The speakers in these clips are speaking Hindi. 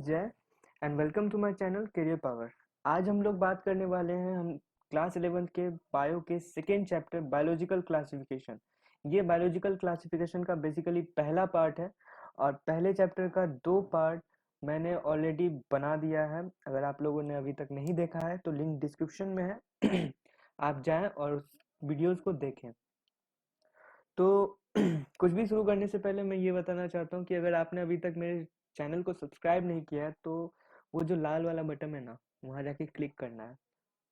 जय and welcome to my channel career power. आज हम लोग बात करने वाले हैं हम क्लास 11 के बायो के सेकेंड चैप्टर बायोलॉजिकल क्लासिफिकेशन। ये बायोलॉजिकल क्लासिफिकेशन का बेसिकली पहला पार्ट है और पहले चैप्टर का 2 पार्ट मैंने ऑलरेडी बना दिया है। अगर आप लोगों ने अभी तक नहीं देखा है तो लिंक डिस्क्रिप्शन में है आप जाएं और उस वीडियोस को देखें। तो कुछ भी शुरू करने से पहले मैं ये बताना चाहता हूँ कि अगर आपने अभी तक मेरे चैनल को सब्सक्राइब नहीं किया है तो वो जो लाल वाला बटन है ना, वहाँ जाके क्लिक करना है,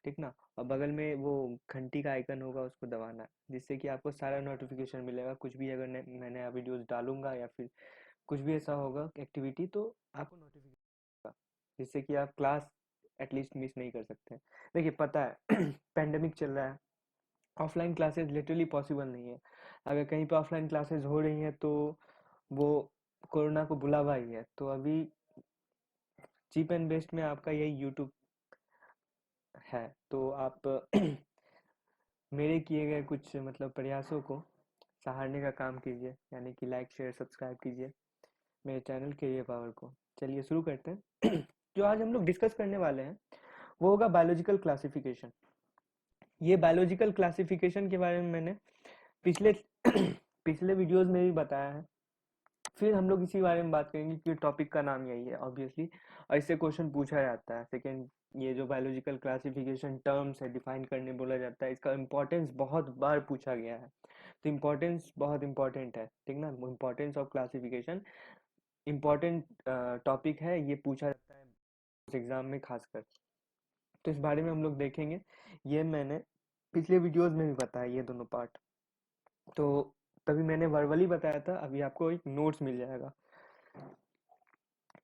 ठीक ना। और बगल में वो घंटी का आइकन होगा, उसको दबाना है, जिससे कि आपको सारा नोटिफिकेशन मिलेगा। कुछ भी अगर मैं नया वीडियोस डालूंगा या फिर कुछ भी ऐसा होगा एक्टिविटी, तो आपको नोटिफिकेशन, जिससे कि आप क्लास एटलीस्ट मिस नहीं कर सकते हैं। देखिए, पता है पेंडेमिक चल रहा है, ऑफलाइन क्लासेस लिटरली पॉसिबल नहीं है। अगर कहीं पे ऑफलाइन क्लासेस हो रही हैं तो वो कोरोना को बुलावा ही है। तो अभी चीप एंड बेस्ट में आपका यही यूट्यूब है, तो आप मेरे किए गए कुछ मतलब प्रयासों को सराहने का काम कीजिए, यानी कि लाइक शेयर सब्सक्राइब कीजिए मेरे चैनल करियर पावर को। चलिए शुरू करते हैं। जो आज हम लोग डिस्कस करने वाले हैं वो होगा बायोलॉजिकल क्लासिफिकेशन। ये बायोलॉजिकल क्लासिफिकेशन के बारे में मैंने पिछले पिछले वीडियोस में भी बताया है। फिर हम लोग इसी बारे में बात करेंगे कि टॉपिक का नाम यही है ऑब्वियसली, और इससे क्वेश्चन पूछा जाता है। सेकेंड, ये जो बायोलॉजिकल क्लासिफिकेशन टर्म्स है डिफाइन करने बोला जाता है, इसका इंपॉर्टेंस बहुत बार पूछा गया है। तो इंपॉर्टेंस बहुत इंपॉर्टेंट है, ठीक ना। Importance of classification important topic है, ये पूछा जाता है एग्जाम में खासकर। तो इस बारे में हम लोग देखेंगे। ये मैंने पिछले वीडियोस में भी बताया ये दोनों पार्ट, तो तभी मैंने वर्बली बताया था, अभी आपको एक नोट्स मिल जाएगा।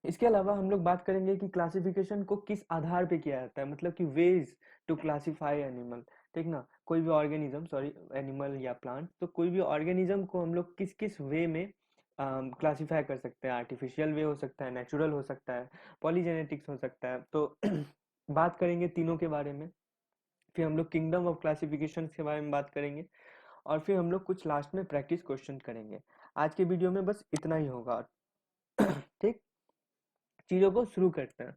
इसके अलावा हम लोग बात करेंगे कि क्लासिफिकेशन को किस आधार पे किया जाता है, मतलब कि वेज टू क्लासिफाई एनिमल, ठीक ना। कोई भी ऑर्गेनिज्म, सॉरी एनिमल या प्लांट, तो कोई भी ऑर्गेनिज्म को हम लोग किस किस वे में क्लासिफाई कर सकते हैं। आर्टिफिशियल वे हो सकता है, नेचुरल हो सकता है, पॉलीजेनेटिक्स हो सकता है। तो बात करेंगे तीनों के बारे में। फिर हम लोग किंगडम ऑफ क्लासिफिकेशन के बारे में बात करेंगे और फिर हम लोग कुछ लास्ट में प्रैक्टिस क्वेश्चन करेंगे। आज के वीडियो में बस इतना ही होगा। ठीक, चीजों को शुरू करते हैं।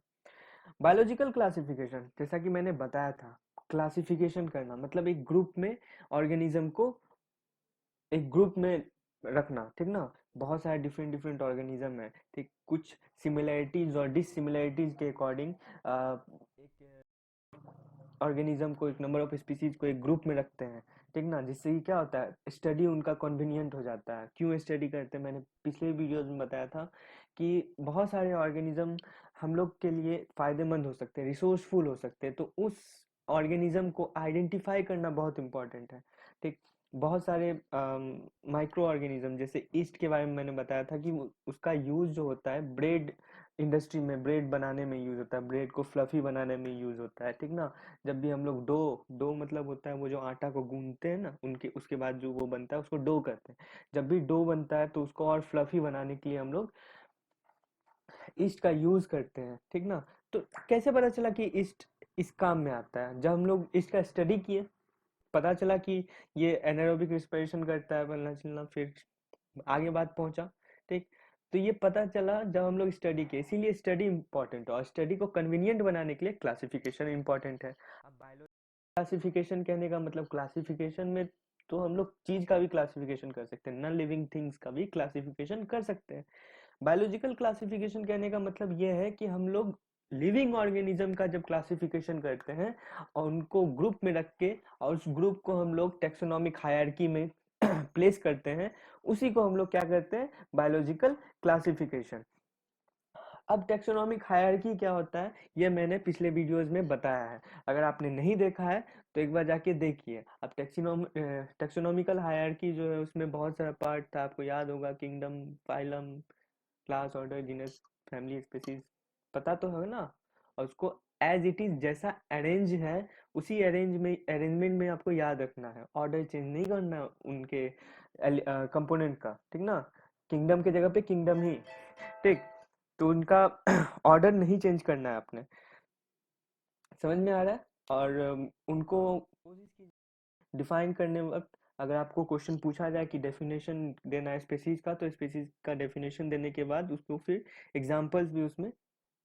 बायोलॉजिकल क्लासिफिकेशन, जैसा कि मैंने बताया था, क्लासिफिकेशन करना मतलब एक ग्रुप में ऑर्गेनिज्म को एक ग्रुप में रखना, ठीक ना। बहुत सारे डिफरेंट डिफरेंट ऑर्गेनिज्म है, ठीक। कुछ सिमिलैरिटीज और डिससिमिलैरिटीज के अकॉर्डिंग एक ऑर्गेनिज्म को, एक नंबर ऑफ स्पीसीज को एक ग्रुप में रखते हैं, ठीक ना। जिससे कि क्या होता है, स्टडी उनका कन्वीनियंट हो जाता है। क्यों स्टडी करते हैं, मैंने पिछले वीडियोस में बताया था कि बहुत सारे ऑर्गेनिज्म हम लोग के लिए फायदेमंद हो सकते हैं, रिसोर्सफुल हो सकते हैं। तो उस ऑर्गेनिज्म को आइडेंटिफाई करना बहुत इंपॉर्टेंट है, ठीक। बहुत सारे माइक्रो ऑर्गेनिज्म, जैसे ईस्ट के बारे में मैंने बताया था कि उसका यूज जो होता है ब्रेड इंडस्ट्री में, ब्रेड बनाने में यूज होता है, ब्रेड को फ्लफी बनाने में यूज होता है, ठीक ना। जब भी हम लोग डो डो मतलब होता है वो जो आटा को गूंथते हैं ना, उनके उसके बाद जो वो बनता है उसको डो कहते हैं। जब भी डो बनता है तो उसको और फ्लफी बनाने के लिए हम लोग ईस्ट का यूज करते हैं, ठीक ना। तो कैसे पता चला कि ईस्ट इस काम में आता है? जब हम लोग ईस्ट का स्टडी किए, पता चला कि ये एनारोबिक रिस्पिरेशन करता है, बनना चलना, फिर आगे बात पहुंचा, ठीक। तो ये पता चला जब हम लोग स्टडी किए, इसीलिए स्टडी इंपॉर्टेंट है और स्टडी को कन्वीनियंट बनाने के लिए क्लासिफिकेशन इंपॉर्टेंट है। अब बायोलॉजी क्लासिफिकेशन कहने का मतलब, क्लासिफिकेशन में तो हम लोग चीज का भी क्लासिफिकेशन कर सकते हैं, नॉन लिविंग थिंग्स का भी क्लासिफिकेशन कर सकते हैं। बायोलॉजिकल क्लासिफिकेशन कहने का मतलब ये है कि हम लोग लिविंग ऑर्गेनिज्म का जब क्लासिफिकेशन करते हैं और उनको ग्रुप में रख के, और उस ग्रुप को हम लोग टेक्सोनॉमिक हायरार्की में प्लेस करते हैं, उसी को हम लोग क्या करते हैं, बायोलॉजिकल क्लासिफिकेशन। अब टेक्सोनॉमिक हायरार्की क्या होता है, ये मैंने पिछले वीडियोस में बताया है। अगर आपने नहीं देखा है तो एक बार जाके देखिए। अब टेक्सोनॉमिकल हायरार्की जो है उसमें बहुत सारा पार्ट था, आपको याद होगा, kingdom, phylum, class, order, genus, family, species, पता तो है ना। और उसको एज इट इज जैसा अरेंज है, उसी अरेंजमेंट में आपको याद रखना है, ऑर्डर चेंज नहीं करना है उनके कंपोनेंट का, ठीक ना। किंगडम की जगह पे किंगडम ही, ठीक। तो उनका ऑर्डर नहीं चेंज करना है आपने, समझ में आ रहा है। और उनको डिफाइन करने वक्त अगर आपको क्वेश्चन पूछा जाए कि डेफिनेशन देना है स्पीसीज का, तो स्पीसीज का डेफिनेशन देने के बाद उसको फिर एग्जांपल्स भी उसमें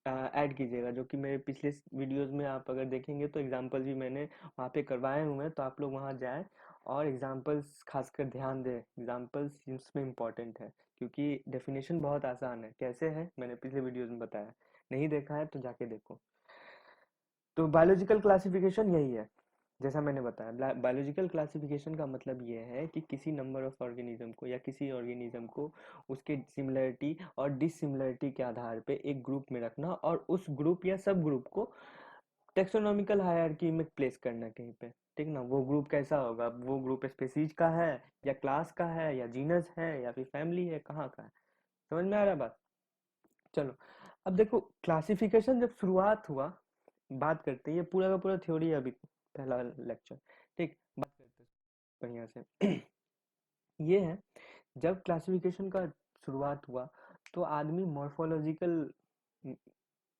ऐड कीजिएगा, जो कि मेरे पिछले वीडियोस में आप अगर देखेंगे तो एग्जांपल्स भी मैंने वहाँ पे करवाए हुए हैं, तो आप लोग वहाँ जाएं और एग्जांपल्स खासकर ध्यान दें। एग्जांपल्स इसमें इम्पोर्टेंट है, क्योंकि डेफिनेशन बहुत आसान है। कैसे है मैंने पिछले वीडियोस में बताया, नहीं देखा है तो जाके देखो। तो बायोलॉजिकल क्लासिफिकेशन यही है, जैसा मैंने बताया। बायोलॉजिकल क्लासिफिकेशन का मतलब ये है कि किसी नंबर ऑफ ऑर्गेनिज्म को या किसी ऑर्गेनिज्म को उसके सिमिलरिटी और डिसिमिलरिटी के आधार पे एक ग्रुप में रखना, और उस ग्रुप या सब ग्रुप को टेक्सोनॉमिकल हायरार्की में प्लेस करना कहीं पे। ठीक ना, वो ग्रुप कैसा होगा, वो ग्रुप स्पेसीज का है या क्लास का है या जीनस है या फिर फैमिली है, कहाँ का है। समझ में आ रहा है बात? चलो, अब देखो क्लासिफिकेशन जब शुरुआत हुआ, बात करते हैं, ये पूरा का पूरा थ्योरी है अभी, पहला लेक्चर। ठीक, बात करते हैं बढ़िया से। ये है, जब क्लासिफिकेशन का शुरुआत हुआ तो आदमी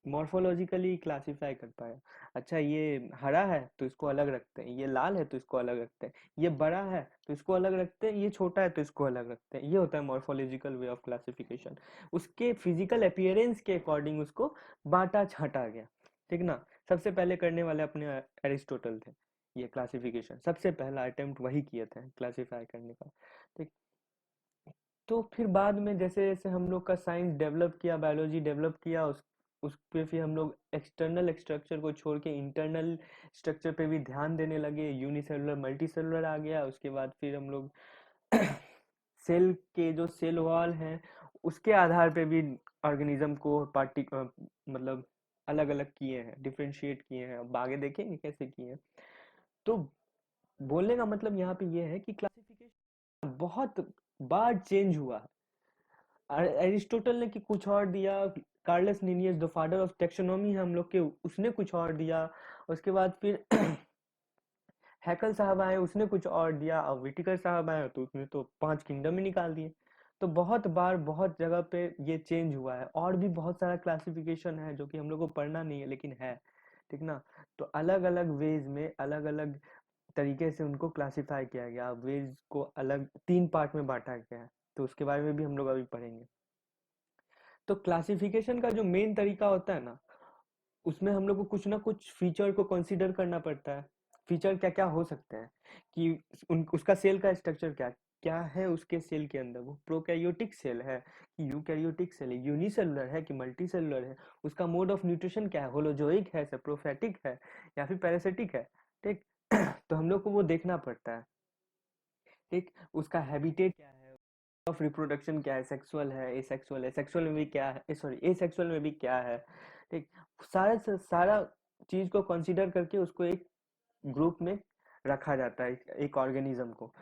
मॉर्फोलॉजिकली क्लासिफाई कर पाया। अच्छा, ये हरा है तो इसको अलग रखते हैं, ये लाल है तो इसको अलग रखते हैं, ये बड़ा है तो इसको अलग रखते हैं, ये छोटा है तो इसको अलग रखते हैं। ये होता है मॉर्फोलॉजिकल वे ऑफ क्लासिफिकेशन। उसके फिजिकल अपीयरेंस के अकॉर्डिंग उसको बांटा छांटा गया। ठीक ना, सबसे पहले करने वाले अपने एरिस्टोटल थे। ये क्लासिफिकेशन सबसे पहला अटेम्प्ट वही किए थे क्लासिफाई करने का। ठीक, तो फिर बाद में जैसे जैसे हम लोग का साइंस डेवलप किया, बायोलॉजी डेवलप किया, उस पे फिर हम लोग एक्सटर्नल स्ट्रक्चर को छोड़ के इंटरनल स्ट्रक्चर पे भी ध्यान देने लगे। यूनिसेलुलर मल्टीसेलुलर आ गया, उसके बाद फिर हम लोग सेल के जो सेल वॉल हैं उसके आधार पे भी ऑर्गेनिज्म को मतलब अलग अलग किए हैं, डिफरेंशिएट किए हैं। अब आगे देखेंगे कैसे किए हैं। तो बोलने का मतलब यहाँ पे ये है कि क्लासिफिकेशन बहुत बार चेंज हुआ। एरिस्टोटल ने कि कुछ और दिया, Carolus Linnaeus the father of taxonomy है हम लोग के, उसने कुछ और दिया। उसके बाद फिर हैकल साहब आए, उसने कुछ और दिया। और विटिकर साहब आए तो उसने तो 5 किंगडम ही निकाल दिए। तो बहुत बार बहुत जगह पे ये चेंज हुआ है, और भी बहुत सारा क्लासिफिकेशन है जो कि हम लोग को पढ़ना नहीं है लेकिन है। ठीक ना, तो अलग अलग वेज में अलग अलग तरीके से उनको क्लासिफाई किया गया। वेज को अलग 3 पार्ट में बांटा गया है, तो उसके बारे में भी हम लोग अभी पढ़ेंगे। तो क्लासिफिकेशन का जो मेन तरीका होता है ना, उसमें हम लोग को कुछ ना कुछ फीचर को कंसीडर करना पड़ता है। फीचर क्या क्या हो सकते हैं कि उसका सेल का स्ट्रक्चर क्या क्या है, उसके सेल के अंदर वो प्रोकैरियोटिक सेल है कि यूकैरियोटिक सेल है, यूनिसेलुलर है कि मल्टीसेलुलर है, उसका मोड ऑफ न्यूट्रिशन क्या है, होलोजोइक है, सेप्रोफैटिक है या फिर पैरासिटिक है। ठीक, तो हम लोग को वो देखना पड़ता है। ठीक, उसका हैबिटेट क्या है, ऑफ रिप्रोडक्शन क्या है, सेक्सुअल है, एसेक्सुअल है, सेक्सुअल में भी क्या है, सॉरी एसेक्सुअल में भी क्या है। ठीक, सारा सारा चीज को कंसीडर करके उसको एक ग्रुप में रखा जाता है, एक ऑर्गेनिज्म को।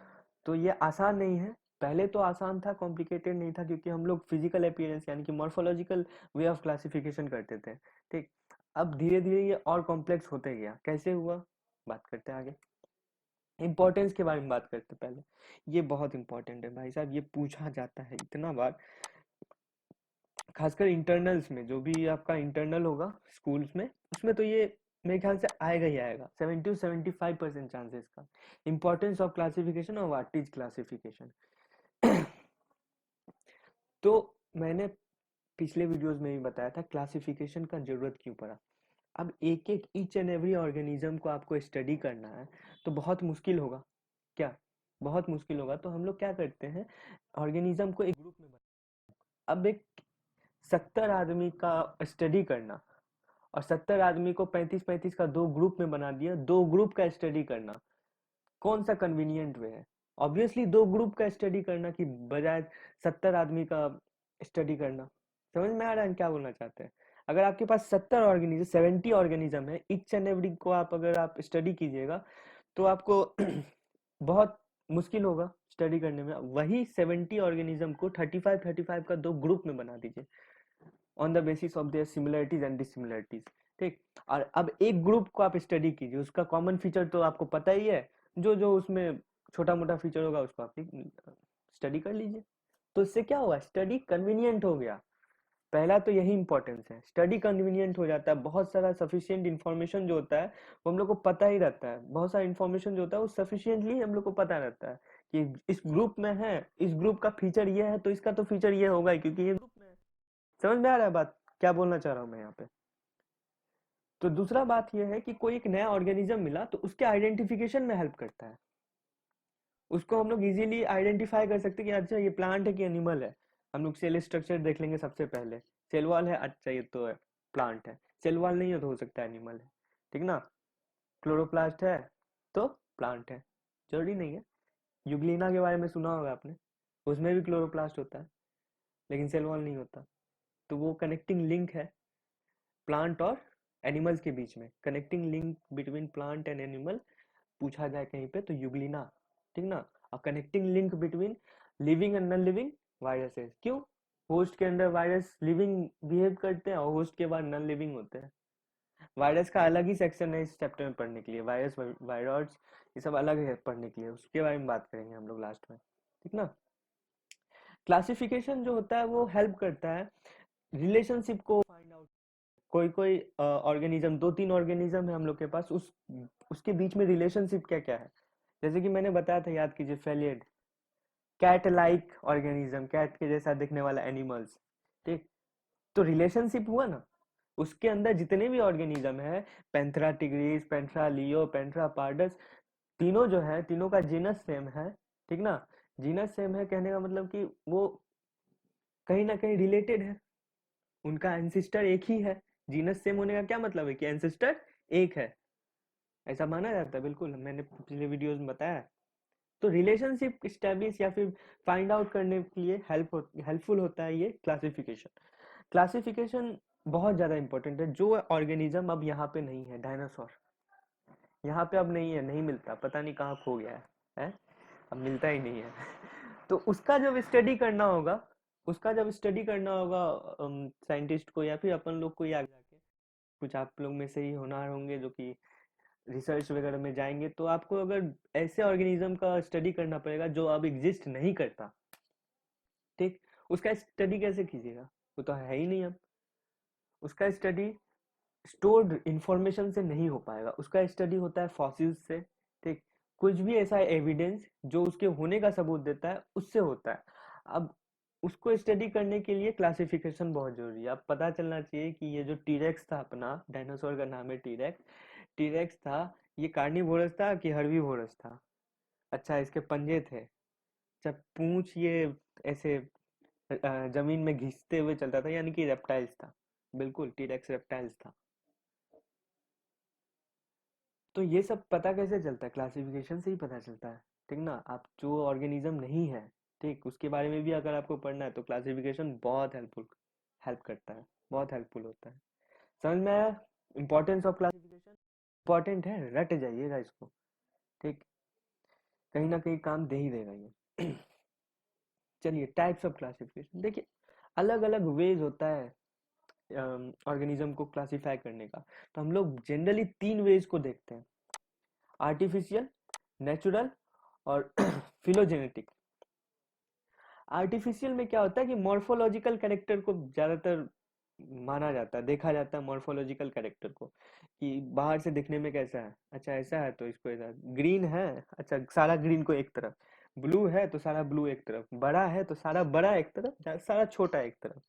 तो ये आसान नहीं है, पहले तो आसान था, कॉम्प्लिकेटेड नहीं था, क्योंकि हम लोग फिजिकल अपीयरेंस यानी कि मॉर्फोलॉजिकल वे ऑफ क्लासिफिकेशन करते थे। ठीक, अब धीरे धीरे ये और कॉम्प्लेक्स होते गया। कैसे हुआ, बात करते हैं आगे। इंपॉर्टेंस के बारे में बात करते हैं पहले। ये बहुत इंपॉर्टेंट है भाई साहब, ये पूछा जाता है इतना बार, खासकर इंटरनल्स में। जो भी आपका इंटरनल होगा स्कूल्स में, उसमें तो ये मेरे ख्याल से आएगा ही आएगा, 70-75% चांसेस का। इंपॉर्टेंस ऑफ क्लासिफिकेशन और व्हाट इज क्लासिफिकेशन। तो मैंने पिछले वीडियोस में भी बताया था क्लासिफिकेशन का जरूरत क्यों पड़ा। अब एक एक ईच एंड एवरी ऑर्गेनिज्म को आपको स्टडी करना है तो बहुत मुश्किल होगा। क्या, बहुत मुश्किल होगा। तो हम लोग क्या करते हैं, ऑर्गेनिज्म को एक ग्रुप में अब एक 70 आदमी का स्टडी करना, और 70 आदमी को 35-35 का 2 ग्रुप में बना दिया, 2 ग्रुप का स्टडी करना, कौन सा कन्वीनियंट वे है? ऑब्वियसली 2 ग्रुप का स्टडी करना की बजाय 70 आदमी का स्टडी करना। समझ में आ रहा है क्या बोलना चाहते हैं? अगर आपके पास 70 ऑर्गेनिज्म है, ईच एंड एवरी को आप अगर आप स्टडी कीजिएगा तो आपको बहुत मुश्किल होगा स्टडी करने में। वही 70 ऑर्गेनिज्म को 35-35 का 2 ग्रुप में बना दीजिए on the basis of their similarities and dissimilarities. ठीक, और अब एक ग्रुप को आप स्टडी कीजिए, उसका कॉमन फीचर तो आपको पता ही है, जो जो उसमें छोटा मोटा फीचर होगा उसको आप स्टडी कर लीजिए। तो इससे क्या हुआ, स्टडी कन्वीनियंट हो गया। पहला तो यही इंपॉर्टेंस है, स्टडी कन्वीनियंट हो जाता है। बहुत सारा सफिशियंट इन्फॉर्मेशन जो होता है वो हम लोग को पता ही रहता है, बहुत सारा इन्फॉर्मेशन जो होता है वो सफिशियंटली हम लोग को पता रहता है कि इस ग्रुप में है, इस ग्रुप का फीचर ये है तो इसका तो फीचर ये होगा ही, क्योंकि ये ग्रुप में है। समझ में आ रहा है बात? क्या बोलना चाह रहा हूँ मैं यहाँ पे? तो दूसरा बात यह है कि कोई एक नया ऑर्गेनिज्म मिला तो उसके आइडेंटिफिकेशन में हेल्प करता है। उसको हम लोग इजीली आइडेंटिफाई कर सकते हैं कि अच्छा ये प्लांट है कि एनिमल है। हम लोग सेल स्ट्रक्चर देख लेंगे सबसे पहले। सेल वॉल है, अच्छा ये तो है प्लांट है। सेल वॉल नहीं है तो हो सकता है एनिमल है, ठीक ना। क्लोरोप्लास्ट है तो प्लांट है, जरूरी नहीं है। यूग्लिना के बारे में सुना होगा आपने, उसमें भी क्लोरोप्लास्ट होता है लेकिन सेल वॉल नहीं होता। तो वो कनेक्टिंग लिंक है प्लांट और एनिमल्स के बीच में, connecting link between plant and animal पूछा जाए कहीं पे तो यूग्लिना, ठीक ना। और connecting link between living and non living viruses, क्यों? होस्ट के अंदर वायरस लिविंग बिहेव करते हैं और होस्ट के बाद नॉन लिविंग होते हैं। वायरस का अलग ही सेक्शन है इस चैप्टर में पढ़ने के लिए, वायरस वायरॉइड्स ये सब अलग है पढ़ने के लिए, उसके बारे में बात करेंगे हम लोग लास्ट में, ठीक ना। क्लासिफिकेशन जो होता है वो हेल्प करता है रिलेशनशिप को फाइंड आउट। कोई कोई ऑर्गेनिज्म, दो तीन ऑर्गेनिज्म है हम लोग के पास, उसके बीच में रिलेशनशिप क्या क्या है। जैसे कि मैंने बताया था, याद कीजिए, फेलियड कैट लाइक ऑर्गेनिज्म, कैट के जैसा दिखने वाला एनिमल्स, ठीक। तो रिलेशनशिप हुआ ना। उसके अंदर जितने भी ऑर्गेनिज्म है, पेंथरा टिग्रिस, पेंथरा लियो, पेंथरा पार्डस, तीनों जो है तीनों का जीनस सेम है, ठीक ना। जीनस सेम है कहने का मतलब कि वो कहीं ना कहीं रिलेटेड है, उनका एंसिस्टर एक ही है। जीनस सेम होने का क्या मतलब है कि एंसिस्टर एक है, ऐसा माना जाता है, बिल्कुल मैंने पिछले वीडियोस में बताया। तो रिलेशनशिप स्टैब्लिश या फिर फाइंड आउट करने के लिए हेल्पफुल होता है ये क्लासिफिकेशन। क्लासिफिकेशन बहुत ज्यादा इंपॉर्टेंट है। जो ऑर्गेनिज्म अब यहाँ पे नहीं है, डायनासोर यहाँ पे अब नहीं है, नहीं मिलता, पता नहीं कहाँ खो गया है, अब मिलता ही नहीं है। तो उसका जब स्टडी करना होगा, उसका जब स्टडी करना होगा साइंटिस्ट को या फिर अपन लोग को ही आगे जाके, कुछ आप लोग में से ही होनहार होंगे जो कि रिसर्च वगैरह में जाएंगे, तो आपको अगर ऐसे ऑर्गेनिज्म का स्टडी करना पड़ेगा जो अब एग्जिस्ट नहीं करता, ठीक। उसका स्टडी कैसे कीजिएगा, वो तो है ही नहीं अब। उसका स्टडी स्टोर्ड इंफॉर्मेशन से नहीं हो पाएगा, उसका स्टडी होता है फॉसिल्स से, ठीक। कुछ भी ऐसा एविडेंस जो उसके होने का सबूत देता है उससे होता है। अब उसको स्टडी करने के लिए क्लासिफिकेशन बहुत जरूरी है। अब पता चलना चाहिए कि ये जो टीरेक्स था, अपना डायनासोर का नाम है टीरेक्स, टीरेक्स था, ये कार्निवोरस था कि हर्बीवोरस था। अच्छा, इसके पंजे थे, जब पूंछ ये ऐसे जमीन में घिसते हुए चलता था, यानी कि रेप्टाइल्स था, बिल्कुल टीरेक्स रेप्टाइल्स था। तो ये सब पता कैसे चलता है? क्लासिफिकेशन से ही पता चलता है, ठीक ना। आप जो ऑर्गेनिज्म नहीं है, ठीक, उसके बारे में भी अगर आपको पढ़ना है तो क्लासिफिकेशन बहुत हेल्प करता है, बहुत हेल्पफुल होता है। समझ में आया? इंपॉर्टेंस ऑफ क्लासिफिकेशन इंपॉर्टेंट है, रट जाइएगा इसको, ठीक। कहीं ना कहीं काम दे ही देगा ये। चलिए, टाइप्स ऑफ क्लासिफिकेशन देखिए, अलग अलग वेज होता है ऑर्गेनिज्म को क्लासिफाई करने का। तो हम लोग जनरली तीन वेज को देखते हैं, आर्टिफिशियल, नेचुरल और फिलोजेनेटिक। आर्टिफिशियल में क्या होता है कि मॉर्फोलॉजिकल कैरेक्टर को ज्यादातर माना जाता है, देखा जाता है मॉर्फोलॉजिकल कैरेक्टर को, कि बाहर से दिखने में कैसा है, अच्छा ऐसा है तो इसको ऐसा, ग्रीन है, अच्छा सारा ग्रीन को एक तरफ, ब्लू है तो सारा ब्लू एक तरफ, बड़ा है तो सारा बड़ा एक तरफ, सारा छोटा एक तरफ।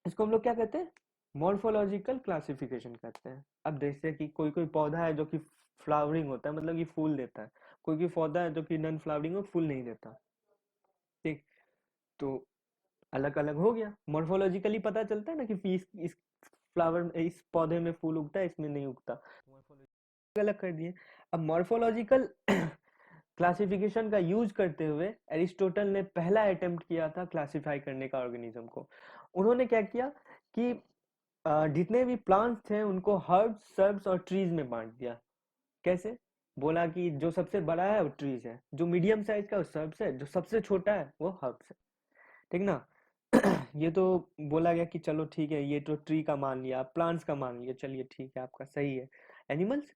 इसको हम लोग क्या कहते हैं? मॉर्फोलॉजिकल क्लासिफिकेशन कहते हैं। अब जैसे कि कोई कोई पौधा है जो कि फ्लावरिंग होता है, मतलब कि फूल देता है, कोई कोई पौधा है जो कि नॉन फ्लावरिंग हो, फूल नहीं देता, ठीक। तो अलग अलग हो गया, मॉर्फोलॉजिकली पता चलता है ना कि इस फ्लावर, इस पौधे में फूल उगता है, इसमें नहीं उगता, मॉर्फोलॉजी अलग कर दिए। अब मॉर्फोलॉजिकल क्लासिफिकेशन का यूज करते हुए एरिस्टोटल ने पहला अटेम्प्ट किया था क्लासिफाई करने का ऑर्गेनिज्म को। उन्होंने क्या किया कि जितने भी प्लांट्स थे उनको हर्ब्स, सर्ब्स और ट्रीज में बांट दिया। कैसे? बोला कि जो सबसे बड़ा है वो ट्रीज है, जो मीडियम साइज का वो सर्ब्स है, जो सबसे छोटा है वो हर्ब्स है, ठीक ना। ये तो बोला गया कि चलो ठीक है, ये तो ट्री का मान लिया, प्लांट्स का मान लिया, चलिए ठीक है आपका सही है। एनिमल्स,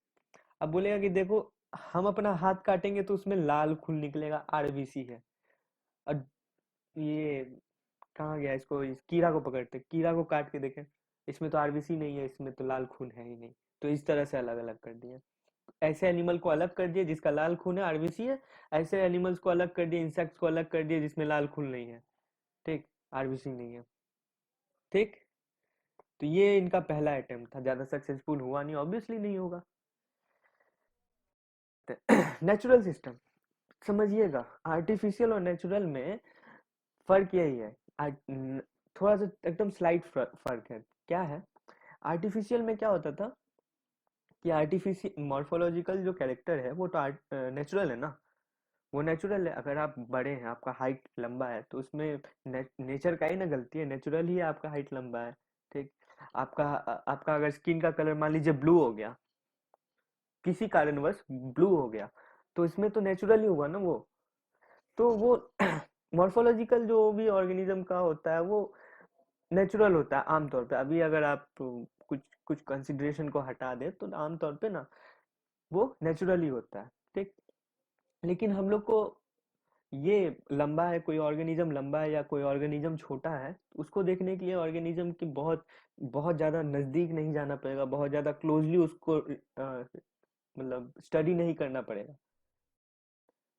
अब बोलेगा कि देखो, हम अपना हाथ काटेंगे तो उसमें लाल खून निकलेगा, आरबीसी है। और ये कहाँ गया, इसको इस कीड़ा को पकड़ते, कीड़ा को काट के देखें, इसमें तो आरबीसी नहीं है, इसमें तो लाल खून है ही नहीं। तो इस तरह से अलग अलग कर दिया, ऐसे एनिमल को अलग कर दिया जिसका लाल खून है, आरबीसी है, ऐसे एनिमल्स को अलग कर दिया, इंसेक्ट्स को अलग कर दिया जिसमें लाल खून नहीं है, ठीक, आरबीसी नहीं है। ठीक। तो ये इनका पहला अटेम्प्ट था, ज्यादा सक्सेसफुल हुआ नहीं, ऑब्वियसली नहीं होगा। नेचुरल सिस्टम समझिएगा, आर्टिफिशियल और नेचुरल में फर्क यही है। थोड़ा सा एकदम स्लाइट फर्क है। क्या है, आर्टिफिशियल में क्या होता था कि आर्टिफिशियल मॉर्फोलॉजिकल जो कैरेक्टर है वो तो नेचुरल है ना, वो नेचुरल है। अगर आप बड़े हैं, आपका हाइट लंबा है, तो उसमें नेचर का ही ना गलती है, नेचुरल ही है आपका हाइट लंबा है। ठीक। आपका अगर स्किन का कलर मान लीजिए ब्लू हो गया, किसी कारणवश ब्लू हो गया, तो इसमें तो नेचुरल ही हुआ ना वो। तो वो मॉर्फोलॉजिकल जो भी ऑर्गेनिज्म का होता है वो नेचुरल होता है आमतौर पे। अभी अगर आप कुछ कुछ कंसिडरेशन को हटा दे तो आमतौर पे ना वो नेचुरली होता है। ठीक। लेकिन हम लोग को ये लंबा है, कोई ऑर्गेनिज्म लंबा है या कोई ऑर्गेनिज्म छोटा है, उसको देखने के लिए ऑर्गेनिज्म की बहुत बहुत ज्यादा नजदीक नहीं जाना पड़ेगा, बहुत ज्यादा क्लोजली उसको मतलब स्टडी नहीं करना पड़ेगा।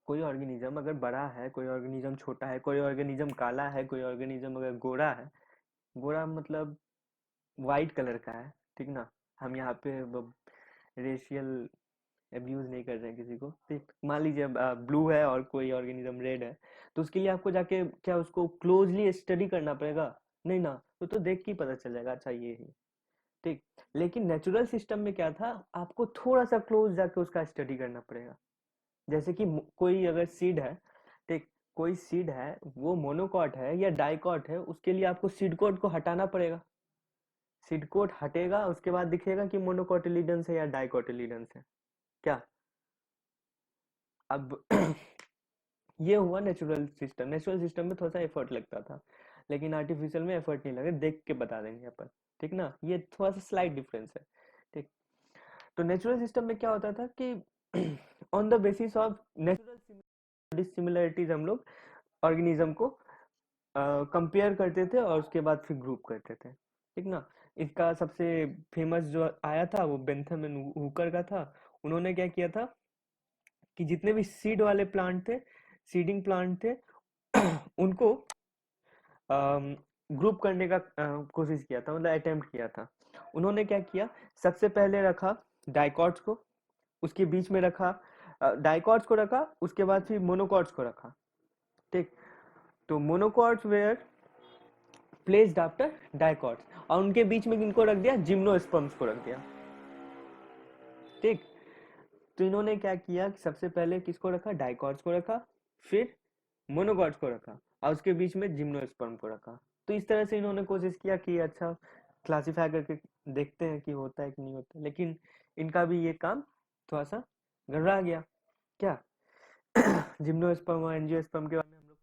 कोई ऑर्गेनिज्म अगर बड़ा है, कोई ऑर्गेनिज्म छोटा है, कोई ऑर्गेनिज्म काला है, कोई ऑर्गेनिज्म अगर गोरा है, गोरा मतलब वाइट कलर का है, ठीक ना। हम यहाँ पे रेशियल अब्यूज नहीं कर रहे हैं किसी को। ठीक, मान लीजिए ब्लू है और कोई ऑर्गेनिज्म रेड है, तो उसके लिए आपको जाके क्या उसको क्लोजली स्टडी करना पड़ेगा? नहीं ना, तो देख के ही पता चल जाएगा, अच्छा ये है। ठीक। लेकिन नेचुरल सिस्टम में क्या था, आपको थोड़ा सा क्लोज जाके उसका स्टडी करना पड़ेगा। जैसे कि कोई अगर सीड है, ठीक, कोई सीड है, वो मोनोकॉट है या डाइकॉट है, उसके लिए आपको सीड कोट को हटाना पड़ेगा। सीड कोट हटेगा, उसके बाद दिखेगा कि मोनोकोटिलीडन्स है या डाइकोटिलीडन्स है। क्या अब ये हुआ नेचुरल सिस्टम। नेचुरल सिस्टम में थोड़ा सा एफर्ट लगता था, लेकिन आर्टिफिशियल में एफर्ट नहीं लगे, देख के बता देंगे अपन। ठीक ना, ये थोड़ा सा स्लाइट डिफरेंस है। ठीक। तो नेचुरल सिस्टम में क्या होता था कि on the basis of natural dissimilarities हम लोग ऑर्गेनिज्म को कंपेयर करते थे और उसके बाद फिर ग्रुप करते थे। ठीक ना। इसका सबसे फेमस जो आया था वो बेंथम एंड हुकर का था। उन्होंने क्या किया था कि जितने भी सीड वाले प्लांट थे, सीडिंग प्लांट थे, उनको ग्रुप करने का कोशिश किया था, मतलब अटेम्प्ट किया था। उन्होंने क्या किया, सबसे पहले रखा डाइकॉट्स को, उसके बीच में रखा डाइकॉट्स को रखा, उसके बाद फिर मोनोकॉट्स को रखा। ठीक। तो monocots were placed after dicots, और उनके बीच में किनको रख दिया, जिम्नोस्पर्म्स को रख दिया। ठीक। तो इन्होंने क्या किया कि सबसे पहले किसको रखा, डाइकॉट्स को रखा, फिर मोनोकॉट्स को रखा, और उसके बीच में जिम्नोस्पर्म को रखा। तो इस तरह से इन्होंने कोशिश किया कि अच्छा क्लासिफाई करके देखते हैं कि होता है कि नहीं होता, लेकिन इनका भी ये काम थोड़ा सा गड़बड़ा गया। क्या जिम्नोस्पर्म और एंजियोस्पर्म के बारे में हम लोग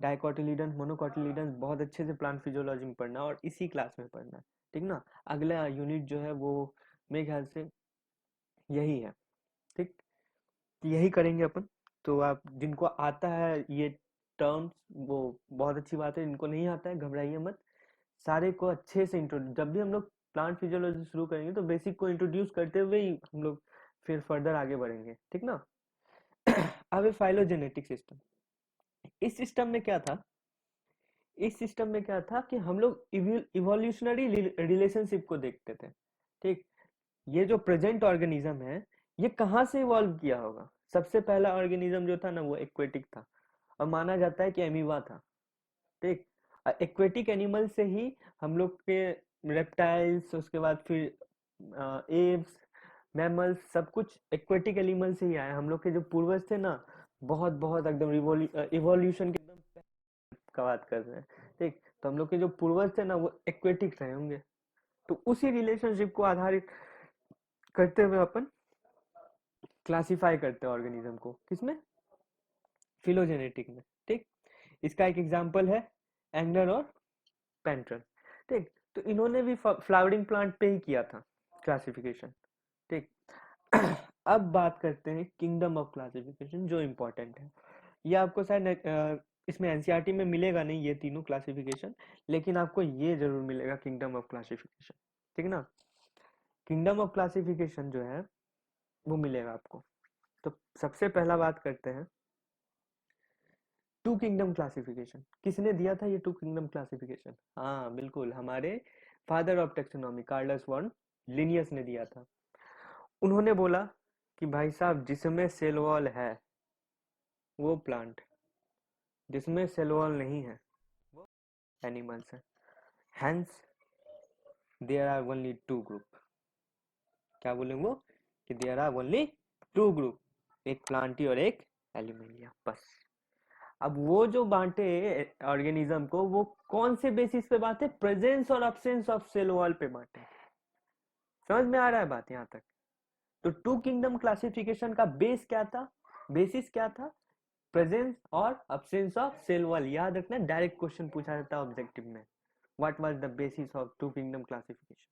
डाइकोटिलीडन मोनोकोटिलीडन बहुत अच्छे से प्लांट फिजियोलॉजी में पढ़ना और इसी क्लास में पढ़ना। ठीक ना। अगला यूनिट जो है वो मेरे ख्याल से यही है। ठीक। यही करेंगे अपन। तो आप जिनको आता है ये टर्म्स वो बहुत अच्छी बात है, जिनको नहीं आता है घबराइए मत। सारे को अच्छे से इंट्रोड्यूस, जब भी हम लोग प्लांट फिजियोलॉजी शुरू करेंगे तो बेसिक को इंट्रोड्यूस करते हुए ही हम लोग फिर फर्दर आगे बढ़ेंगे। ठीक ना। अब फाइलोजेनेटिक सिस्टम, इस सिस्टम में क्या था, इस सिस्टम में क्या था कि हम लोग इवोल्यूशनरी रिलेशनशिप को देखते थे। ठीक। ये जो प्रेजेंट ऑर्गेनिज्म है, ये कहाँ से इवॉल्व किया होगा? सबसे पहला ऑर्गेनिज्म जो था ना वो एक्वेटिक था, और माना जाता है कि एमीबा था। ठीक। एक्वेटिक एनिमल से ही हम लोग के रेप्टाइल्स, उसके बाद फिर एव्स, मैमल्स, सब कुछ एक्वेटिक एनिमल से ही आया। हम लोग के जो पूर्वज थे ना, बहुत बहुत एकदम इवोल्यूशन के एकदम का बात कर रहे हैं। ठीक। तो हम लोग के जो पूर्वज थे ना वो एक्वेटिक रहे होंगे। तो उसी रिलेशनशिप को आधारित करते हुए अपन क्लासिफाई करते हैं ऑर्गेनिज्म को, किसमें, फिलोजेनेटिक में। ठीक। इसका एक एग्जांपल है एंगलर और पेंट्रल। ठीक। तो इन्होंने भी फ्लावरिंग प्लांट पे ही किया था क्लासिफिकेशन। ठीक। अब बात करते हैं किंगडम ऑफ क्लासिफिकेशन, जो इम्पोर्टेंट है। ये आपको शायद इसमें एनसीईआरटी में मिलेगा नहीं ये तीनों क्लासिफिकेशन, लेकिन आपको ये जरूर मिलेगा किंगडम ऑफ क्लासिफिकेशन। ठीक ना। किंगडम ऑफ क्लासिफिकेशन जो है वो मिलेगा आपको। तो सबसे पहला बात करते हैं टू किंगडम क्लासिफिकेशन किसने दिया था? ये टू किंगडम क्लासिफिकेशन, हाँ बिल्कुल, हमारे father of taxonomy Carolus von Linnaeus ने दिया था। उन्होंने बोला कि भाई साहब, जिसमें सेल वॉल है वो प्लांट, जिसमें सेल वॉल नहीं है वो एनिमल्स है। Hence there are only two group. क्या बोले वो? कि there are only two group, एक प्लांटी और एक एलिमेंटिया, बस। अब वो जो बांटे ऑर्गेनिज्म को, वो कौन से बेसिस पे बांटे? प्रेजेंस और अब्सेंस ऑफ सेल वॉल पे बांटे। समझ में आ रहा है बात यहाँ तक? तो टू किंगडम क्लासिफिकेशन का बेस क्या था, बेसिस क्या था? प्रेजेंस और अब्सेंस ऑफ सेल वॉल। याद रखना, डायरेक्ट क्वेश्चन पूछा जाता है ऑब्जेक्टिव में, what was the basis of two kingdom classification,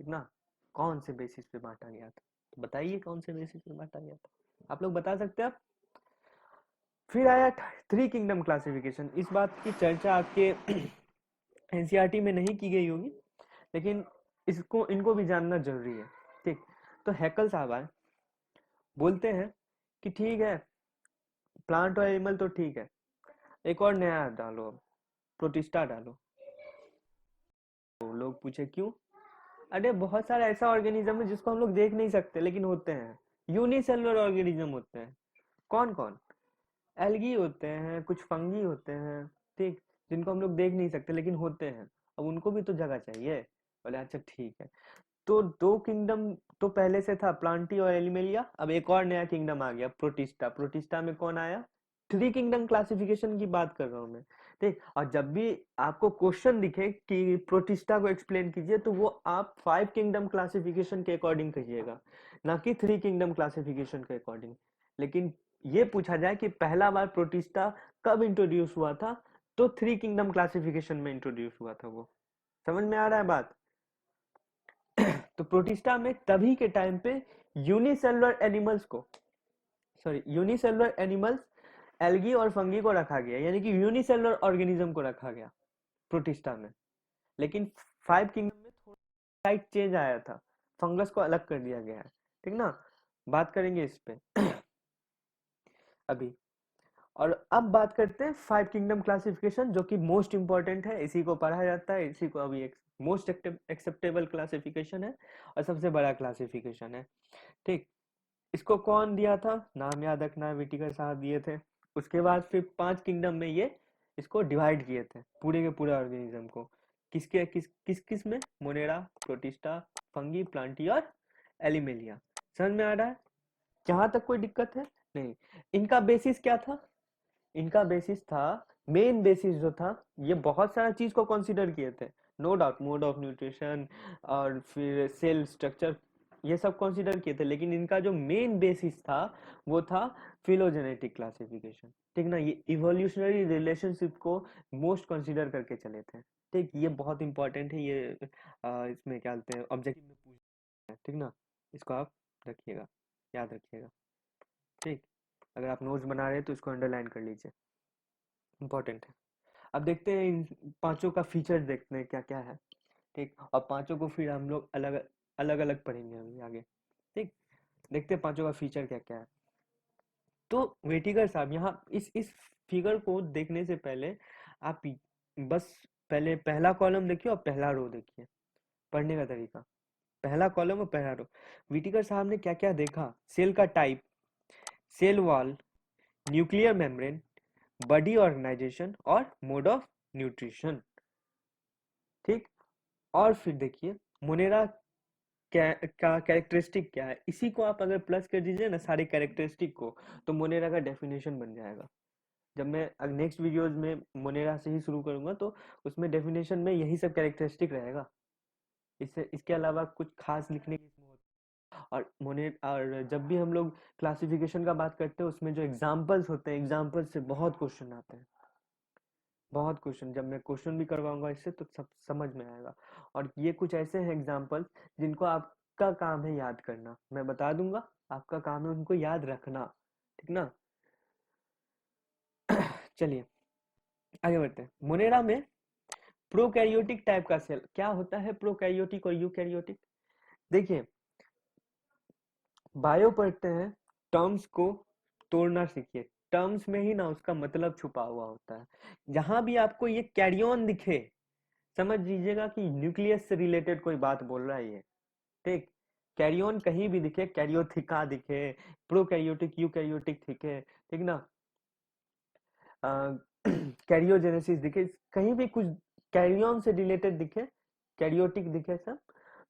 ठीक ना? कौन से बेसिस पे बांटा गया था? तो बताइए कौन से बेसिस पे बांटा गया था, आप लोग बता सकते हैं आप? फिर आया थ्री किंगडम क्लासिफिकेशन। इस बात की चर्चा आपके एनसीईआरटी में नहीं की गई होगी, लेकिन इसको इनको भी जानना जरूरी है, ठीक? तो हैकल साहब आए, बोलते हैं कि ठीक है, प्लांट और एनिमल तो ठीक है, एक और नया डालो, अब प्रोटिस्टा डालो। तो लोग पूछे क्यों? अरे बहुत सारा ऐसा ऑर्गेनिज्म है जिसको हम लोग देख नहीं सकते लेकिन होते हैं, यूनिसेलुलर ऑर्गेनिज्म होते हैं। कौन कौन? एल्गी होते हैं, कुछ फंगी होते हैं, ठीक, जिनको हम लोग देख नहीं सकते लेकिन होते हैं। अब उनको भी तो जगह चाहिए। बोले अच्छा ठीक है। तो दो किंगडम तो पहले से था, प्लांटी और एलिमेलिया। अब एक और नया किंगडम आ गया, प्रोटिस्टा। प्रोटिस्टा में कौन आया? थ्री किंगडम क्लासिफिकेशन की बात कर रहा हूं मैं, ठीक। और जब भी आपको क्वेश्चन दिखे कि प्रोटिस्टा को एक्सप्लेन कीजिए, तो वो आप फाइव किंगडम क्लासिफिकेशन के अकॉर्डिंग कहिएगा, ना कि थ्री किंगडम क्लासिफिकेशन के अकॉर्डिंग। लेकिन ये पूछा जाए कि पहला बार प्रोटिस्टा कब इंट्रोड्यूस हुआ था, तो थ्री किंगडम क्लासिफिकेशन में इंट्रोड्यूस हुआ था वो। समझ में आ रहा है बात? तो प्रोटिस्टा में तभी के टाइम पे यूनिसेलुलर एनिमल्स को, सॉरी, यूनिसेलुलर एनिमल्स, एल्गी और फंगी को रखा गया, यानी कि यूनिसेलुलर ऑर्गेनिज्म को रखा गया प्रोटिस्टा में। लेकिन फाइव किंगडम में थोड़ा स्लाइट चेंज आया था, फंगस को अलग कर दिया गया है, ठीक ना? बात करेंगे इस पे अभी। और अब बात करते हैं फाइव किंगडम क्लासिफिकेशन, जो कि मोस्ट इंपॉर्टेंट है, इसी को पढ़ा जाता है, इसी को अभी एक मोस्ट एक्सेप्टेबल क्लासिफिकेशन है और सबसे बड़ा क्लासिफिकेशन है, ठीक। इसको कौन दिया था? नाम याद रखना, विटिकर साहब दिए थे। उसके बाद फिर पांच किंगडम में ये इसको डिवाइड किए थे, पूरे के पूरे ऑर्गेनिज्म को। किसके किस किस किस में? मोनेरा, प्रोटिस्टा, फंगी, प्लांटी और एलिमेलिया। समझ में आ रहा है? यहाँ तक कोई दिक्कत है? नहीं। इनका बेसिस क्या था? इनका बेसिस था, मेन बेसिस जो था, ये बहुत सारा चीज को कंसीडर किए थे, no doubt, mode of nutrition और फिर सेल स्ट्रक्चर, ये सब कंसीडर किए थे, लेकिन इनका जो मेन बेसिस था वो था फिलोजेनेटिक क्लासिफिकेशन, ठीक ना? ये इवोल्यूशनरी रिलेशनशिप को मोस्ट कंसीडर करके चले थे, ठीक। ये बहुत इंपॉर्टेंट है, ये इसमें क्या बोलते हैं, ऑब्जेक्टिव में पूछते हैं, ठीक ना? इसको आप रखिएगा, याद रखिएगा, ठीक। अगर आप नोट्स बना रहे हैं तो इसको अंडरलाइन कर लीजिए, इंपॉर्टेंट है। अब देखते हैं इन पांचों का फीचर, देखते हैं क्या क्या है, ठीक। और पांचों को फिर हम लोग अलग अलग अलग पढ़ेंगे अभी आगे, ठीक। देखते हैं पांचों का फीचर क्या क्या है। तो वेटिगर साहब, यहाँ इस फिगर को देखने से पहले आप बस पहले पहला कॉलम देखिए और पहला रो देखिए, पढ़ने का तरीका, पहला कॉलम और पहला रो। विटिकर साहब ने क्या क्या देखा? सेल का type, cell wall, nuclear membrane, body organization और मोड ऑफ न्यूट्रिशन, ठीक। और फिर देखिए मोनेरा का कैरेक्टरिस्टिक क्या है, इसी को आप अगर प्लस कर दीजिए ना सारे कैरेक्टरिस्टिक को, तो मोनेरा का डेफिनेशन बन जाएगा। जब मैं नेक्स्ट वीडियोस में मोनेरा से ही शुरू करूंगा, तो उसमें डेफिनेशन में यही सब कैरेक्टरिस्टिक रहेगा, इससे इसके अलावा कुछ खास लिखने की इसमें और मोने, और जब भी हम लोग क्लासिफिकेशन का बात करते हैं, उसमें जो एग्जाम्पल्स होते हैं, एग्जाम्पल से बहुत क्वेश्चन आते हैं, बहुत क्वेश्चन। जब मैं क्वेश्चन भी करवाऊंगा इससे तो सब समझ में आएगा। और ये कुछ ऐसे हैं एग्जाम्पल्स जिनको आपका काम है याद करना, मैं बता दूंगा, आपका काम है उनको याद रखना, ठीक ना? चलिए आगे बढ़ते हैं। मोनेरा में प्रोकैरियोटिक टाइप का सेल क्या होता है? प्रोकैरियोटिक और यूकैरियोटिक। देखिए, बायो पढ़ते हैं, टर्म्स को तोड़ना सीखिए, टर्म्स में ही ना उसका मतलब छुपा हुआ होता है। जहां भी आपको ये कैरियन दिखे, समझ लीजिएगा कि न्यूक्लियस से रिलेटेड कोई बात बोल रहा है ये, ठीक। कैरियन कहीं भी दिखे, कैरियोथिका दिखे, प्रोकैरियोटिक यूकैरियोटिक दिखे, ठीक ना, कैरियोजेनेसिस दिखे, कहीं भी कुछ कैरियन से रिलेटेड दिखे, कैरियोटिक दिखे सब,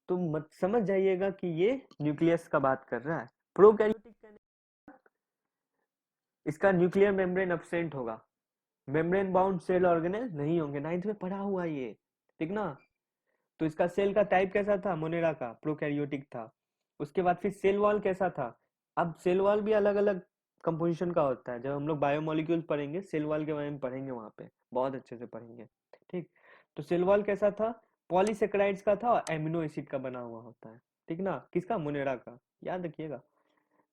तो मत समझ जाइएगा कि ये न्यूक्लियस का बात कर रहा है। प्रोकैरियोटिक इसका न्यूक्लियर मेम्ब्रेन एब्सेंट होगा, मेम्ब्रेन बाउंड सेल ऑर्गेनेल नहीं होंगे, 9th में पढ़ा हुआ ये, ठीक ना। तो इसका सेल का टाइप कैसा था, मोनेरा का, प्रोकैरियोटिक था। उसके बाद फिर सेल वॉल कैसा था, अब सेल वॉल भी अलग अलग कंपोजिशन का होता है, जब हम लोग बायोमोलिक्यूल्स पढ़ेंगे सेल वॉल के बारे में पढ़ेंगे, वहां पे बहुत अच्छे से पढ़ेंगे, ठीक। तो सेल वॉल कैसा था, पॉलीसेकेराइड्स का था और एमिनो एसिड का बना हुआ होता है, ठीक ना, किसका, मोनेरा का, याद रखिएगा,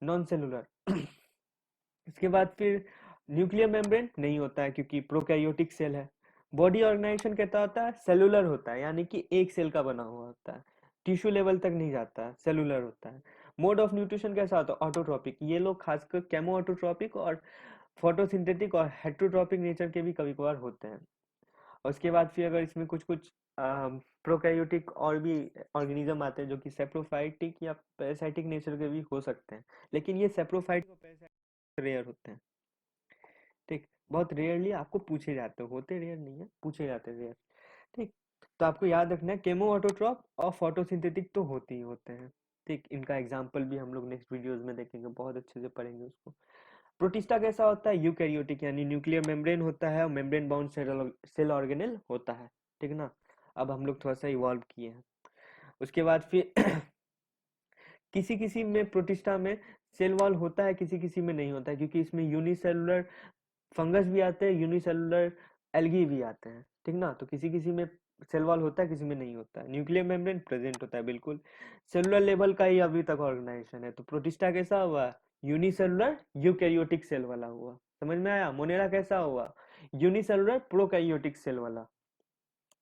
नॉन सेलुलर। इसके बाद फिर न्यूक्लियर मेम्ब्रेन नहीं होता है क्योंकि प्रोकैरियोटिक सेल है। बॉडी ऑर्गेनाइजेशन कहता होता है, सेलुलर होता है, यानी कि एक सेल का बना हुआ होता है, टिश्यू लेवल तक नहीं जाता है, सेलुलर होता है। मोड ऑफ न्यूट्रिशन कैसा होता है, ऑटोट्रॉपिक, ये लोग खासकर केमो ऑटोट्रॉपिक और फोटोसिंथेटिक और हेटरोट्रॉपिक नेचर के भी कभी कभार होते हैं। और उसके बाद फिर अगर इसमें कुछ कुछ प्रोकैरियोटिक और भी ऑर्गेनिज्म आते हैं जो कि सेप्रोफाइटिक या पैरासाइटिक नेचर के भी हो सकते हैं, लेकिन ये सेप्रोफाइटिक और पैरासाइटिक रेयर होते हैं, ठीक। बहुत रेयरली आपको पूछे जाते होते, रेयर नहीं है, पूछे जाते रेयर, ठीक। तो आपको याद रखना है केमो ऑटोट्रॉप और फोटोसिंथेटिक तो होते ही होते हैं, ठीक। इनका एग्जांपल भी हम लोग नेक्स्ट वीडियोस में देखेंगे, बहुत अच्छे से पढ़ेंगे उसको। प्रोटिस्टा कैसा होता है, यूकैरियोटिक, यानी न्यूक्लियर मेम्ब्रेन होता है और मेम्ब्रेन बाउंड सेल ऑर्गेनेल होता है, ठीक ना। अब हम लोग थोड़ा सा इवॉल्व किए हैं। उसके बाद फिर किसी किसी में प्रोटिस्टा में सेल वॉल होता है, किसी किसी में नहीं होता है, क्योंकि इसमें यूनिसेलुलर फंगस भी आते हैं, यूनिसेलुलर एल्गी भी आते हैं, ठीक ना। तो किसी किसी में सेल वॉल होता है, किसी में नहीं होता है, न्यूक्लियर मेम्ब्रेन प्रेजेंट होता है बिल्कुल, सेलुलर लेवल का ही अभी तक ऑर्गेनाइजेशन है। तो प्रोटिस्टा कैसा हुआ, यूनिसेलुलर यूकैरियोटिक सेल वाला हुआ, समझ में आया। मोनेरा कैसा हुआ, यूनिसेलुलर प्रोकैरियोटिक सेल वाला।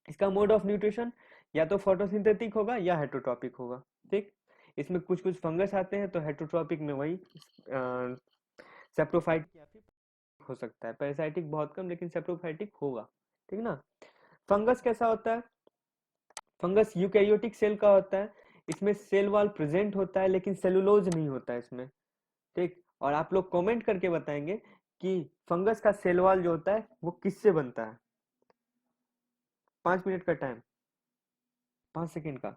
इसका मोड ऑफ न्यूट्रिशन या तो फोटोसिंथेटिक होगा या हेटरोट्रॉपिक होगा, ठीक। इसमें कुछ कुछ फंगस आते हैं, तो हेटरोट्रॉपिक में वही सेप्रोफाइट या फिर हो सकता है, पैरासाइटिक बहुत कम, लेकिन सेप्रोफाइटिक होगा, ठीक ना। फंगस कैसा होता है, फंगस यूकैरियोटिक सेल का होता है, इसमें सेल वॉल प्रेजेंट होता है लेकिन सेलुलोज नहीं होता है इसमें, ठीक। और आप लोग कमेंट करके बताएंगे कि फंगस का सेल वॉल जो होता है वो किससे बनता है। 5 मिनट का टाइम, 5 सेकेंड का।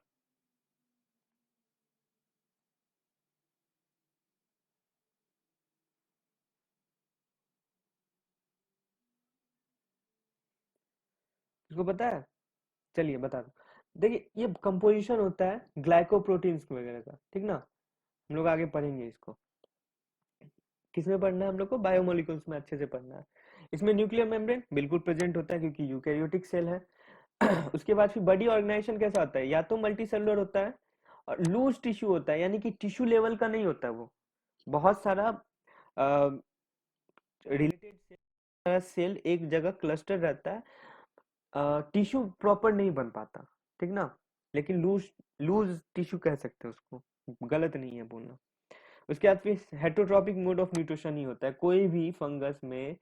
इसको पता है, चलिए बता दो। देखिए ये कंपोजिशन होता है ग्लाइकोप्रोटीन्स वगैरह का, ठीक ना। हम लोग आगे पढ़ेंगे इसको, किसमें पढ़ना है हम लोग को, बायोमोलिक्यूल्स में अच्छे से पढ़ना है। इसमें न्यूक्लियर मेम्ब्रेन बिल्कुल प्रेजेंट होता है क्योंकि यूकैरियोटिक सेल है। उसके बाद फिर बॉडी ऑर्गेनाइजेशन कैसा होता है, या तो मल्टी सेलुलर होता है और लूज टिश्यू होता है, यानी कि टिश्यू लेवल का नहीं होता वो, बहुत सारा रिलेटेड सेल एक जगह क्लस्टर रहता है, टिश्यू प्रॉपर नहीं बन पाता, ठीक ना। लेकिन लूज लूज टिश्यू कह सकते हैं उसको, गलत नहीं है बोलना। उसके बाद फिर हेटरोट्रॉपिक मोड ऑफ न्यूट्रिशन ही होता है, कोई भी फंगस में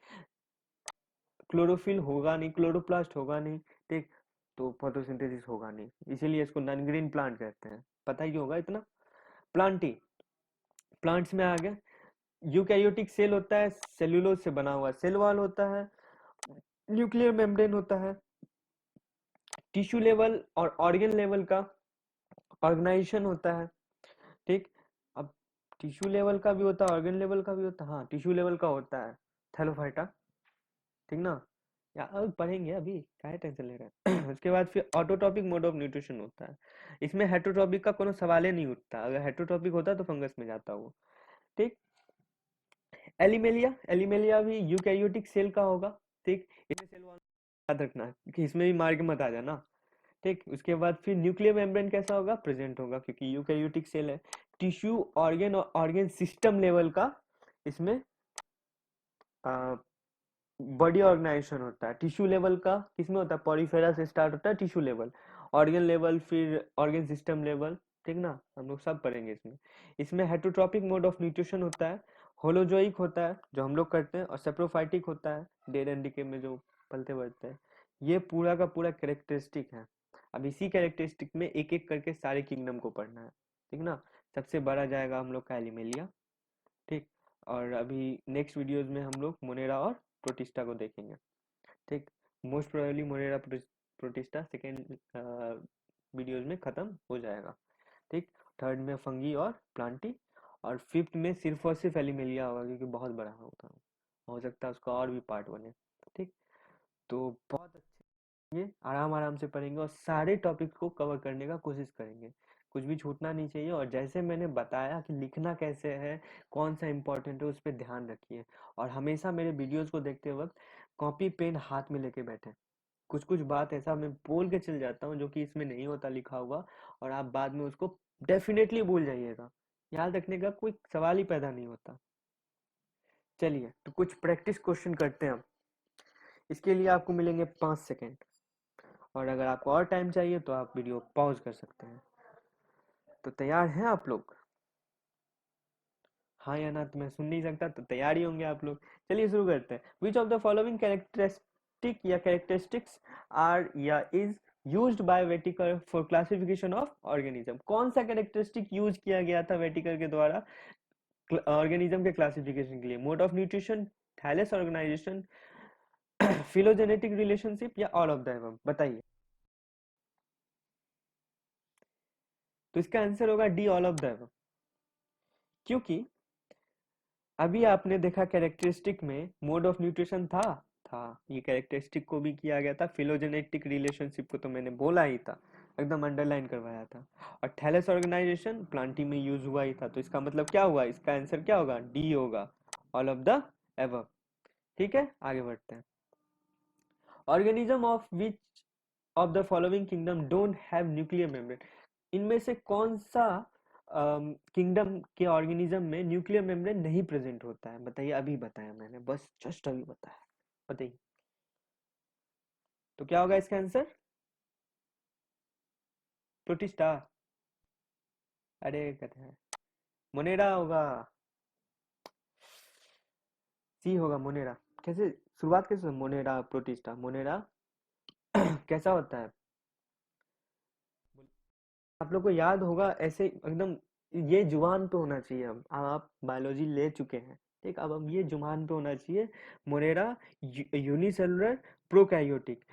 क्लोरोफिल होगा नहीं, क्लोरोप्लास्ट होगा नहीं, ठीक। तो फोटोसिंथेसिस होगा नहीं, इसीलिए इसको नॉन ग्रीन प्लांट कहते हैं, पता ही होगा इतना। प्लांटी, प्लांट्स में आ गया, यूकैरियोटिक सेल होता है, सेलुलोज से बना हुआ सेल वॉल होता है, न्यूक्लियर मेम्ब्रेन होता है, टिश्यू लेवल और ऑर्गन लेवल का ऑर्गेनाइजेशन होता है, ठीक। अब टिश्यू लेवल का भी होता है, ऑर्गन लेवल का भी होता है, हाँ टिश्यू लेवल का होता है थैलोफाइटा, ठीक ना। या अब पढ़ेंगे, अभी क्या टेंशन ले रहे हैं। उसके बाद फिर ऑटोट्रॉपिक मोड ऑफ न्यूट्रिशन होता है, इसमें हेटरोट्रॉपिक का कोनो सवाल ही नहीं उठता, अगर हेटरोट्रॉपिक होता तो फंगस में जाता वो, ठीक। एलिमेलिया, एलिमेलिया भी यूकैरियोटिक सेल का होगा, ठीक। इसमें सेल वॉल याद रखना कि इसमें भी मार के मत आ जाना, ठीक। उसके बाद फिर न्यूक्लियर मेम्ब्रेन कैसा होगा, प्रेजेंट होगा क्योंकि यूकैरियोटिक सेल है। टिश्यू ऑर्गन और ऑर्गन सिस्टम लेवल का इसमें बॉडी ऑर्गेनाइजेशन होता है। टिश्यू लेवल का किसमें होता है, पॉलीफेरा से स्टार्ट होता है टिश्यू लेवल, ऑर्गन लेवल, फिर ऑर्गन सिस्टम लेवल, ठीक ना। हम लोग सब पढ़ेंगे इसमें। इसमें हेटरोट्रॉपिक मोड ऑफ न्यूट्रिशन होता है, होलोजोइक होता है जो हम लोग करते हैं, और सेप्रोफाइटिक होता है डेड एंड डिके में जो पलते बढ़ते हैं। ये पूरा का पूरा कैरेक्टरिस्टिक है। अब इसी कैरेक्टरिस्टिक में एक एक करके सारे किंगडम को पढ़ना है, ठीक ना। सबसे बड़ा जाएगा हम लोग का एलिमेलिया, ठीक। और अभी नेक्स्ट वीडियोज में हम लोग मोनेरा और प्रोटिस्टा को देखेंगे, ठीक। Most probably Monera protista second videos में खत्म हो जाएगा, ठीक। थर्ड में फंगी और प्लांटी, और फिफ्थ में सिर्फ और सिर्फ एलिमेलिया होगा क्योंकि बहुत बड़ा होता है, हो सकता है उसका और भी पार्ट बने, ठीक। तो बहुत अच्छे, ये आराम आराम से पढ़ेंगे और सारे टॉपिक्स को कवर करने का कोशिश करेंगे, कुछ भी छूटना नहीं चाहिए। और जैसे मैंने बताया कि लिखना कैसे है, कौन सा इंपॉर्टेंट है, उस पर ध्यान रखिए। और हमेशा मेरे वीडियोस को देखते वक्त कॉपी पेन हाथ में लेके बैठे। कुछ कुछ बात ऐसा मैं बोल के चल जाता हूँ जो कि इसमें नहीं होता लिखा हुआ, और आप बाद में उसको डेफिनेटली भूल जाइएगा, याद रखने का कोई सवाल ही पैदा नहीं होता। चलिए तो कुछ प्रैक्टिस क्वेश्चन करते हैं हम। इसके लिए आपको मिलेंगे 5 सेकेंड, और अगर आपको और टाइम चाहिए तो आप वीडियो पॉज कर सकते हैं। तो तैयार हैं आप लोग? हाँ या ना तो मैं सुन नहीं सकता, तो तैयार ही होंगे आप लोग। चलिए शुरू करते हैं। Which of the following characteristic या कैरेक्टरिस्टिक्स आर या is used by Whittaker for classification of organism? कौन सा कैरेक्टरिस्टिक यूज किया गया था वेटिकर के द्वारा ऑर्गेनिज्म के क्लासिफिकेशन के लिए? Mode of nutrition, thallus organization, phylogenetic relationship, या ऑल ऑफ द अबव? बताइए। तो इसका आंसर होगा D, all of the above. क्योंकि अभी आपने देखा कैरेक्टरिस्टिक में मोड ऑफ न्यूट्रिशन था, ये कैरेक्टरिस्टिक को भी किया गया था, फिलोजेनेटिक रिलेशनशिप को तो मैंने बोला ही था, एकदम अंडरलाइन करवाया था। और थैलेस ऑर्गेनाइजेशन प्लांटी में यूज हुआ ही था, तो इसका मतलब क्या हुआ, इसका आंसर क्या होगा? डी होगा, ऑल ऑफ द एबव। ठीक है, आगे बढ़ते हैं। Organism of which of the following kingdom don't have nuclear membrane? इनमें से कौन सा किंगडम के ऑर्गेनिज्म में न्यूक्लियर मेम्ब्रेन नहीं प्रेजेंट होता है? बताइए, अभी बताया मैंने, बस जस्ट अभी बताया, बताइए। तो क्या होगा इसका आंसर? प्रोटिस्टा? अरे कहते हैं मोनेरा होगा, सी होगा मोनेरा। कैसे शुरुआत कैसे? मोनेरा प्रोटिस्टा, मोनेरा कैसा होता है? आप लोग को याद होगा ऐसे एकदम, ये जुबान पे होना चाहिए। अब आप बायोलॉजी ले चुके हैं, ठीक। अब ये जुबान पे होना चाहिए। Monera unicellular prokaryotic.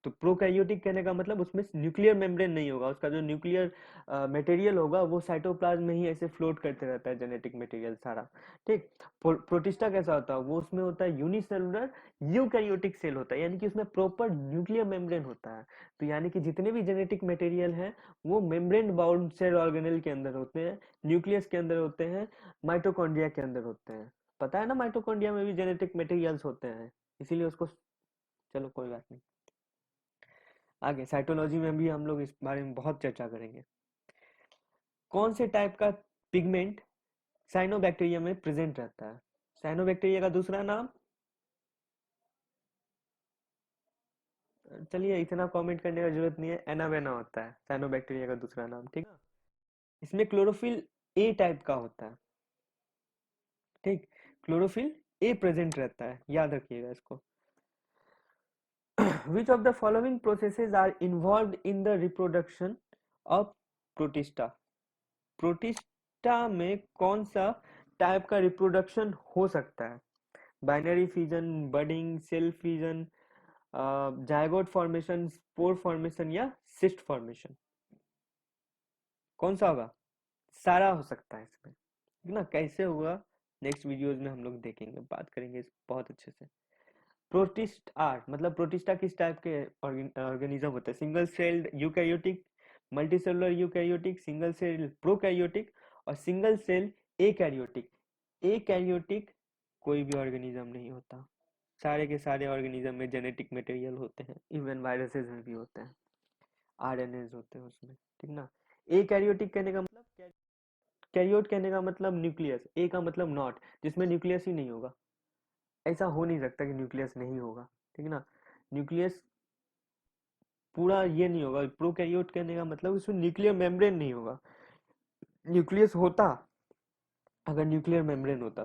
तो प्रोकैरियोटिक कहने का मतलब उसमें न्यूक्लियर मेम्ब्रेन नहीं होगा, उसका जो न्यूक्लियर मटेरियल होगा वो साइटोप्लाज्म में ही ऐसे फ्लोट करते रहता है, जेनेटिक मटेरियल सारा, ठीक। प्रोटिस्टा कैसा होता है? वो उसमें होता है यूनिसेलुलर यूकैरियोटिक सेल होता है, यानी कि उसमें प्रॉपर न्यूक्लियर मेम्ब्रेन होता है। तो यानी कि जितने भी जेनेटिक मटेरियल हैं वो मेम्ब्रेन बाउंड सेल ऑर्गेनेल के अंदर होते हैं, न्यूक्लियस के अंदर होते हैं, माइटोकॉन्ड्रिया के अंदर होते हैं। पता है ना, माइटोकॉन्ड्रिया में भी जेनेटिक मटेरियल्स होते हैं, इसीलिए उसको, चलो कोई बात नहीं। आगे साइटोलॉजी में भी हम लोग इस बारे में बहुत चर्चा करेंगे। कौन से टाइप का पिगमेंट साइनोबैक्टीरिया में प्रेजेंट रहता है? साइनोबैक्टीरिया का दूसरा नाम, चलिए इतना कमेंट करने का जरूरत नहीं है, एनावेना होता है साइनोबैक्टीरिया का दूसरा नाम, ठीक। इसमें क्लोरोफिल ए टाइप का होता है, ठीक। क्लोरोफिल ए प्रेजेंट रहता है, याद रखिएगा इसको। Which of the following processes are involved in the reproduction of protista? Protista में कौन सा टाइप का रिप्रोडक्शन हो सकता है? Binary fission, budding, cell fission, zygote formation, spore formation, या सिस्ट फॉर्मेशन? कौन सा होगा? सारा हो सकता है इसमें, ठीक ना। कैसे होगा नेक्स्ट वीडियोज में हम लोग देखेंगे, बात करेंगे इस बहुत अच्छे से। प्रोटिस्ट आर मतलब प्रोटिस्टा किस टाइप के ऑर्गेनिज्म होते हैं? Single celled eukaryotic, multicellular eukaryotic, single cell prokaryotic, और सिंगल सेल एकैरियोटिक। एकैरियोटिक कोई भी ऑर्गेनिज्म नहीं होता, सारे के सारे ऑर्गेनिज्म में जेनेटिक मटेरियल होते हैं, इवन वायरसेस में भी होते हैं, आरएनएज होते हैं उसमें, ठीक ना। एकैरियोटिक कहने का मतलब, कैरियोट कहने का मतलब न्यूक्लियस, ए का मतलब नॉट, जिसमें न्यूक्लियस ही नहीं होगा। ऐसा हो नहीं सकता कि न्यूक्लियस नहीं होगा, ठीक ना। न्यूक्लियस पूरा ये नहीं होगा। प्रोकैरियोट कहने का मतलब उसमें न्यूक्लियर मेम्ब्रेन नहीं होगा। न्यूक्लियस होता अगर न्यूक्लियर मेम्ब्रेन होता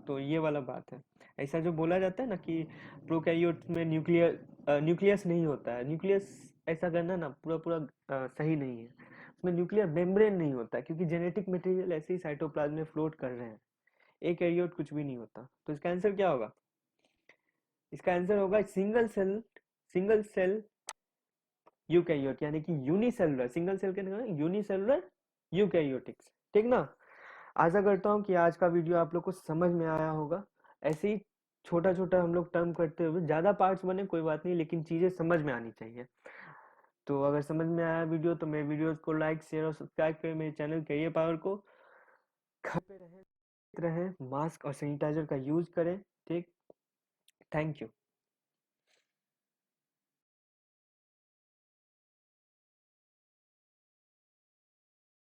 तो ये वाला बात है। ऐसा जो बोला जाता है ना कि प्रोकैरियोट्स में न्यूक्लियस नहीं होता है, न्यूक्लियस ऐसा करना ना पूरा पूरा सही नहीं है। उसमें न्यूक्लियर मेम्ब्रेन नहीं होता है, क्योंकि जेनेटिक मटेरियल ऐसे ही साइटोप्लाज्म में फ्लोट कर रहे हैं। एक कुछ भी नहीं होता। तो इसका आंसर क्या होगा? इसका आंसर होगा सिंगल सेल यूकैरियोट, यानी कि यूनिसेलुलर। सिंगल सेल के यूनिसेलुलर यूकैरियोटिक्स। ठीक ना? आशा करता हूँ कि आज का वीडियो आप लोग को समझ में आया होगा। ऐसे ही छोटा छोटा हम लोग टर्म करते हुए, ज्यादा पार्ट्स बने कोई बात नहीं, लेकिन चीजें समझ में आनी चाहिए। तो अगर समझ में आया वीडियो तो मेरे वीडियोस को लाइक शेयर और सब्सक्राइब करें मेरे चैनल करियर पावर को। घर पे रहें, मास्क और सैनिटाइजर का यूज करें। ठीक, थैंक यू।